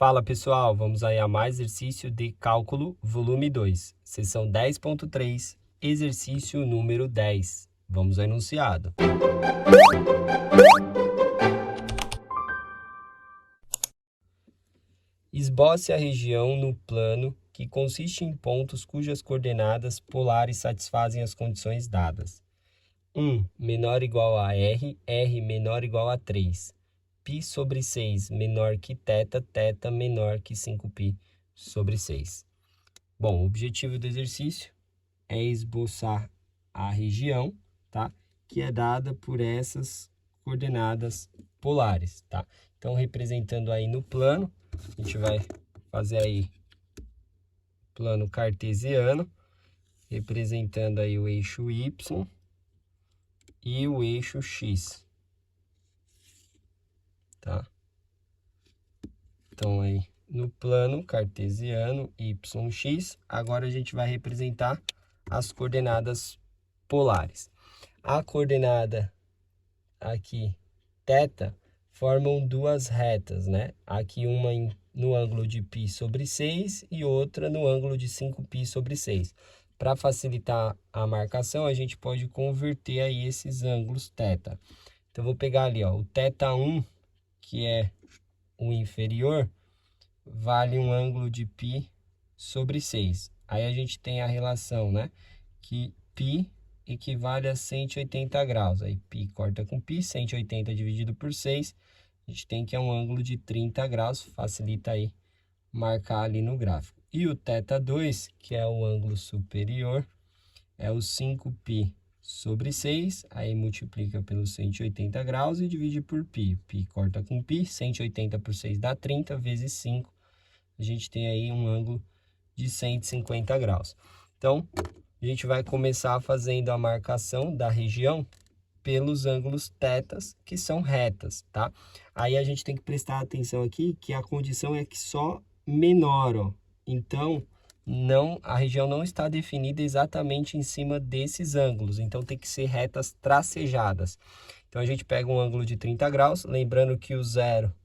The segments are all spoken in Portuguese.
Fala pessoal, vamos aí a mais exercício de cálculo volume 2, seção 10.3, exercício número 10. Vamos ao enunciado. Esboce a região no plano que consiste em pontos cujas coordenadas polares satisfazem as condições dadas. 1 menor ou igual a R, R menor ou igual a 3. Π sobre 6 menor que θ, θ menor que 5π sobre 6. Bom, o objetivo do exercício é esboçar a região, tá? Que é dada por essas coordenadas polares, tá? Então, representando aí no plano, a gente vai fazer aí plano cartesiano, representando aí o eixo Y e o eixo X, tá? Então, aí, no plano cartesiano, YX, agora a gente vai representar as coordenadas polares. A coordenada aqui, θ, formam duas retas, né? Aqui uma no ângulo de π sobre 6 e outra no ângulo de 5π sobre 6. Para facilitar a marcação, a gente pode converter aí esses ângulos θ. Então, vou pegar ali, ó, o θ1, que é o inferior, vale um ângulo de π sobre 6. Aí a gente tem a relação, né? Que π equivale a 180 graus. Aí π corta com π, 180 dividido por 6, a gente tem que é um ângulo de 30 graus, facilita aí marcar ali no gráfico. E o θ2, que é o ângulo superior, é o 5π sobre 6, aí multiplica pelos 180 graus e divide por π. Π corta com π, 180 por 6 dá 30, vezes 5, a gente tem aí um ângulo de 150 graus. Então, a gente vai começar fazendo a marcação da região pelos ângulos θs, que são retas, tá? Aí a gente tem que prestar atenção aqui que a condição é que só menor, ó. Então, a região não está definida exatamente em cima desses ângulos, então tem que ser retas tracejadas. Então, a gente pega um ângulo de 30 graus, lembrando que o zero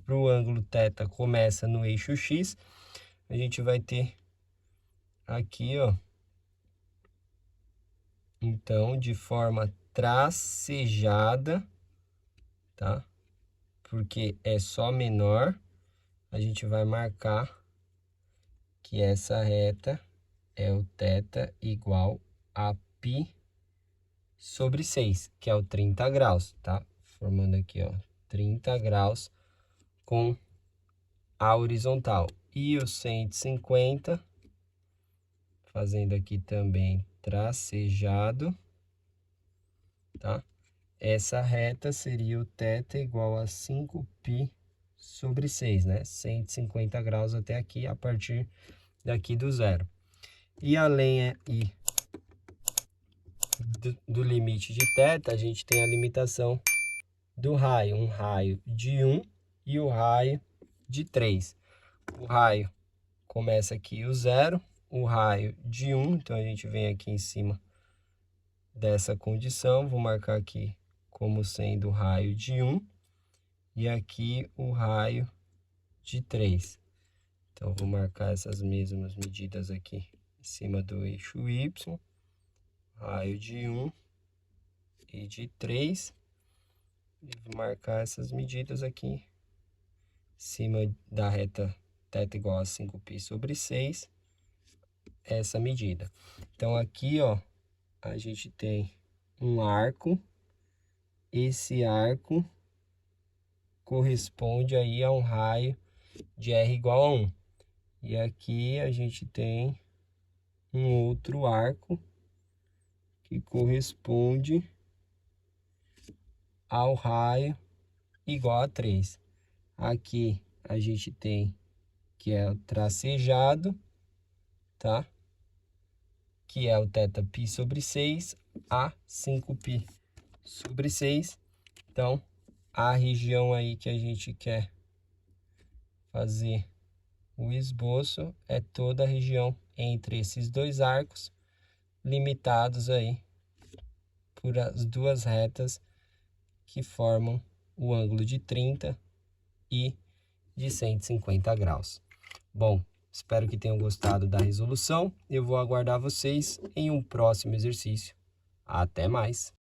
para o ângulo θ começa no eixo X, a gente vai ter aqui, ó, então, de forma tracejada, tá? Porque é só menor, a gente vai marcar que essa reta é o θ igual a π sobre 6, que é o 30 graus, tá? Formando aqui, ó, 30 graus com a horizontal. E o 150, fazendo aqui também tracejado, tá? Essa reta seria o θ igual a 5π sobre 6, né? 150 graus até aqui, a partir daqui do zero. E além do limite de θ, a gente tem a limitação do raio. Um raio de 1 e o raio de 3. O raio começa aqui o zero, o raio de 1, então a gente vem aqui em cima dessa condição, vou marcar aqui como sendo o raio de 1 e aqui o raio de 3. Então, vou marcar essas mesmas medidas aqui em cima do eixo Y, raio de 1 e de 3. E vou marcar essas medidas aqui em cima da reta θ igual a 5π sobre 6, essa medida. Então, aqui, ó, a gente tem um arco. Esse arco corresponde aí a um raio de R igual a 1. E aqui a gente tem um outro arco que corresponde ao raio igual a 3. Aqui a gente tem que é o tracejado, tá? Que é o θπ sobre 6 a 5π sobre 6. Então, a região aí que a gente quer fazer o esboço é toda a região entre esses dois arcos, limitados aí por as duas retas que formam o ângulo de 30 e de 150 graus. Bom, espero que tenham gostado da resolução. Eu vou aguardar vocês em um próximo exercício. Até mais!